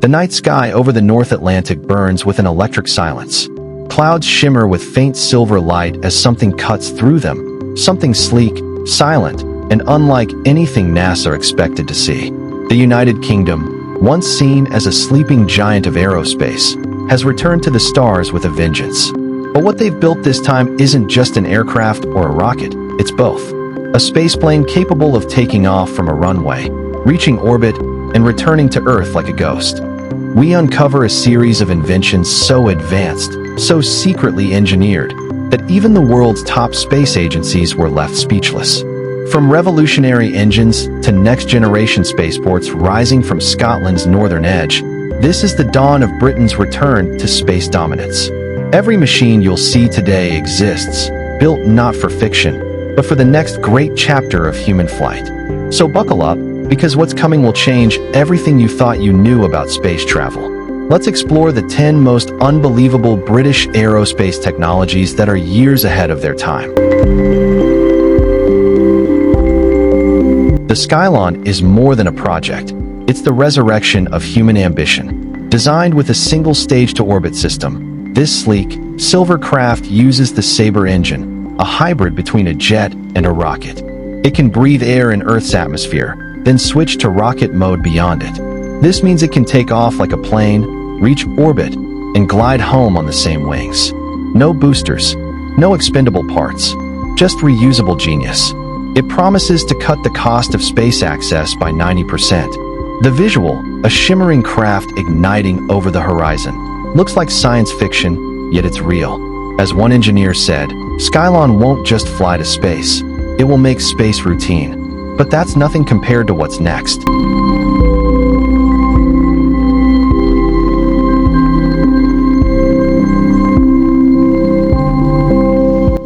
The night sky over the North Atlantic burns with an electric silence. Clouds shimmer with faint silver light as something cuts through them, something sleek, silent, and unlike anything NASA expected to see. The United Kingdom, once seen as a sleeping giant of aerospace, has returned to the stars with a vengeance. But what they've built this time isn't just an aircraft or a rocket, it's both. A spaceplane capable of taking off from a runway, reaching orbit, and returning to Earth like a ghost. We uncover a series of inventions so advanced, so secretly engineered, that even the world's top space agencies were left speechless. From revolutionary engines to next-generation spaceports rising from Scotland's northern edge, this is the dawn of Britain's return to space dominance. Every machine you'll see today exists, built not for fiction, but for the next great chapter of human flight. So buckle up, because what's coming will change everything you thought you knew about space travel. Let's explore the 10 most unbelievable British aerospace technologies that are years ahead of their time. The Skylon is more than a project. It's the resurrection of human ambition. Designed with a single stage-to-orbit system, this sleek, silver craft uses the Sabre engine, a hybrid between a jet and a rocket. It can breathe air in Earth's atmosphere, then switch to rocket mode beyond it. This means it can take off like a plane, reach orbit, and glide home on the same wings. No boosters, no expendable parts, just reusable genius. It promises to cut the cost of space access by 90%. The visual, a shimmering craft igniting over the horizon, looks like science fiction, yet it's real. As one engineer said, Skylon won't just fly to space, it will make space routine. But that's nothing compared to what's next.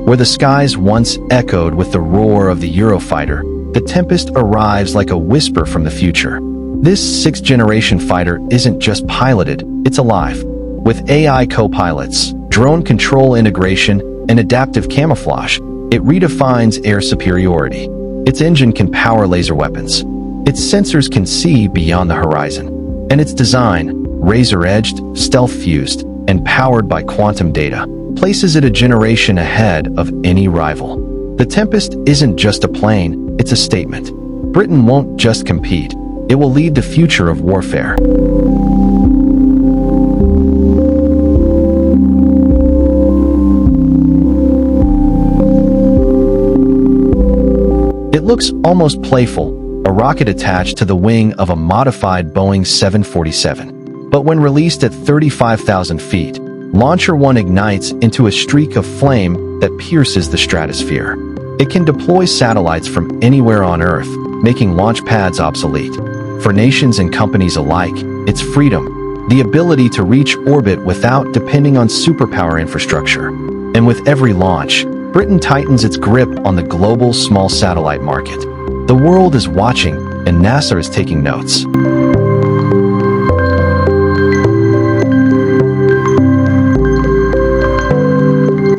Where the skies once echoed with the roar of the Eurofighter, the Tempest arrives like a whisper from the future. This sixth-generation fighter isn't just piloted, it's alive. With AI co-pilots, drone control integration, and adaptive camouflage, it redefines air superiority. Its engine can power laser weapons. Its sensors can see beyond the horizon. And its design, razor-edged, stealth-fused, and powered by quantum data, places it a generation ahead of any rival. The Tempest isn't just a plane, it's a statement. Britain won't just compete, it will lead the future of warfare. It looks almost playful, a rocket attached to the wing of a modified Boeing 747. But when released at 35,000 feet, Launcher 1 ignites into a streak of flame that pierces the stratosphere. It can deploy satellites from anywhere on Earth, making launch pads obsolete. For nations and companies alike, it's freedom, the ability to reach orbit without depending on superpower infrastructure. And with every launch, Britain tightens its grip on the global small satellite market. The world is watching, and NASA is taking notes.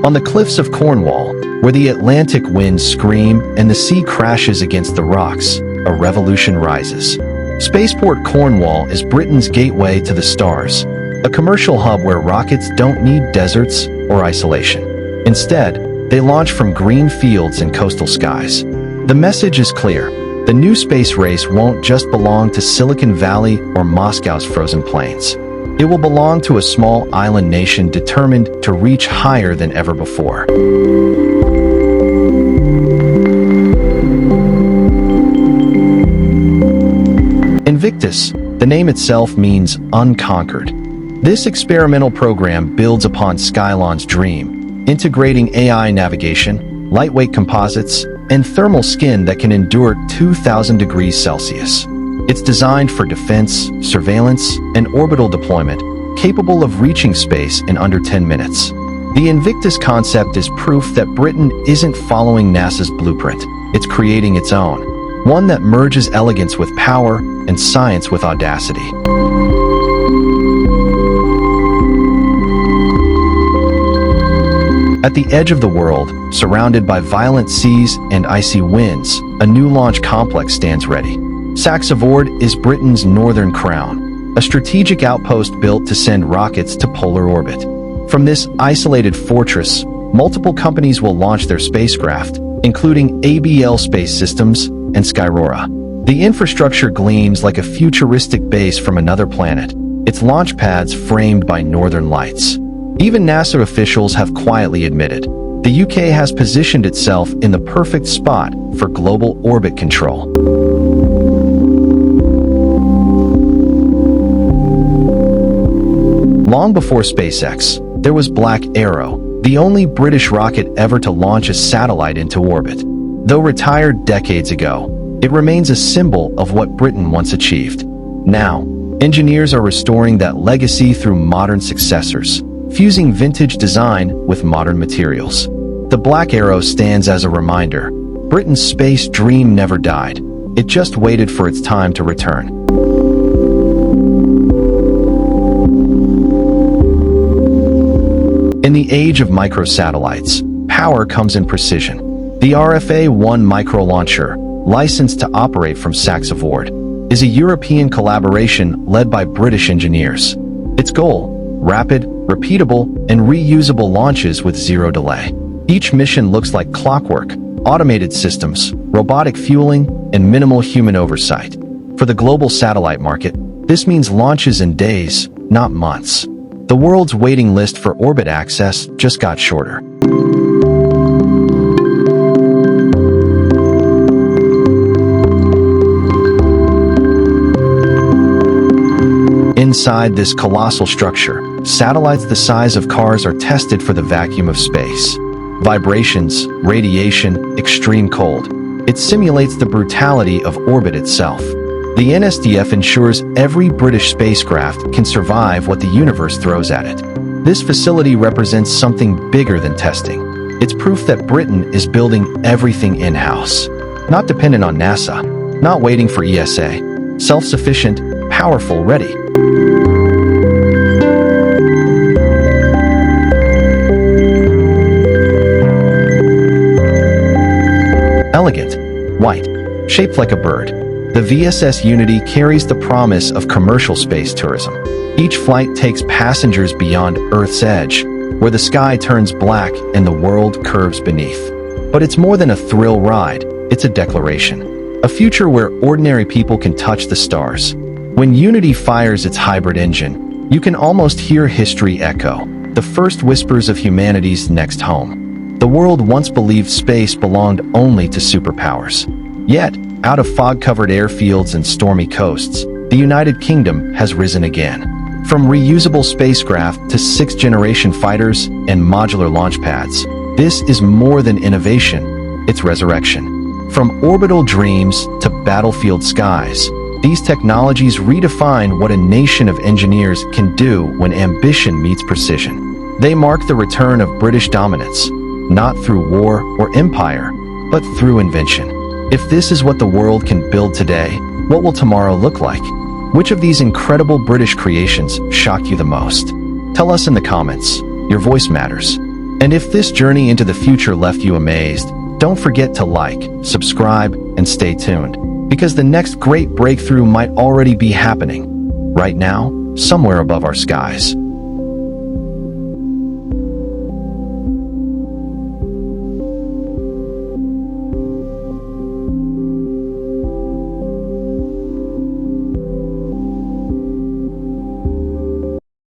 On the cliffs of Cornwall, where the Atlantic winds scream and the sea crashes against the rocks, a revolution rises. Spaceport Cornwall is Britain's gateway to the stars, a commercial hub where rockets don't need deserts or isolation. Instead, they launch from green fields and coastal skies. The message is clear. The new space race won't just belong to Silicon Valley or Moscow's frozen plains. It will belong to a small island nation determined to reach higher than ever before. Invictus, the name itself means unconquered. This experimental program builds upon Skylon's dream, integrating AI navigation, lightweight composites, and thermal skin that can endure 2,000 degrees Celsius. It's designed for defense, surveillance, and orbital deployment, capable of reaching space in under 10 minutes. The Invictus concept is proof that Britain isn't following NASA's blueprint. It's creating its own, one that merges elegance with power and science with audacity. At the edge of the world, surrounded by violent seas and icy winds, a new launch complex stands ready. Saxe-Ford is Britain's northern crown, a strategic outpost built to send rockets to polar orbit. From this isolated fortress, multiple companies will launch their spacecraft, including ABL Space Systems and Skyrora. The infrastructure gleams like a futuristic base from another planet, its launch pads framed by northern lights. Even NASA officials have quietly admitted, the UK has positioned itself in the perfect spot for global orbit control. Long before SpaceX, there was Black Arrow, the only British rocket ever to launch a satellite into orbit. Though retired decades ago, it remains a symbol of what Britain once achieved. Now, engineers are restoring that legacy through modern successors, fusing vintage design with modern materials. The Black Arrow stands as a reminder, Britain's space dream never died. It just waited for its time to return. In the age of microsatellites, power comes in precision. The RFA-1 micro-launcher, licensed to operate from Saxe-Ford, is a European collaboration led by British engineers. Its goal: rapid, repeatable, and reusable launches with zero delay. Each mission looks like clockwork: automated systems, robotic fueling, and minimal human oversight. For the global satellite market, this means launches in days, not months. The world's waiting list for orbit access just got shorter. Inside this colossal structure, satellites the size of cars are tested for the vacuum of space. Vibrations, radiation, extreme cold. It simulates the brutality of orbit itself. The NSDF ensures every British spacecraft can survive what the universe throws at it. This facility represents something bigger than testing. It's proof that Britain is building everything in-house. Not dependent on NASA, not waiting for ESA. Self-sufficient, powerful, ready. Elegant, white, shaped like a bird, the VSS Unity carries the promise of commercial space tourism. Each flight takes passengers beyond Earth's edge, where the sky turns black and the world curves beneath. But it's more than a thrill ride, it's a declaration. A future where ordinary people can touch the stars. When Unity fires its hybrid engine, you can almost hear history echo, the first whispers of humanity's next home. The world once believed space belonged only to superpowers. Yet, out of fog-covered airfields and stormy coasts, the United Kingdom has risen again. From reusable spacecraft to sixth-generation fighters and modular launch pads, this is more than innovation, it's resurrection. From orbital dreams to battlefield skies, these technologies redefine what a nation of engineers can do when ambition meets precision. They mark the return of British dominance, not through war or empire, but through invention. If this is what the world can build today, what will tomorrow look like? Which of these incredible British creations shocked you the most? Tell us in the comments. Your voice matters. And if this journey into the future left you amazed, don't forget to like, subscribe, and stay tuned, because the next great breakthrough might already be happening right now, somewhere above our skies.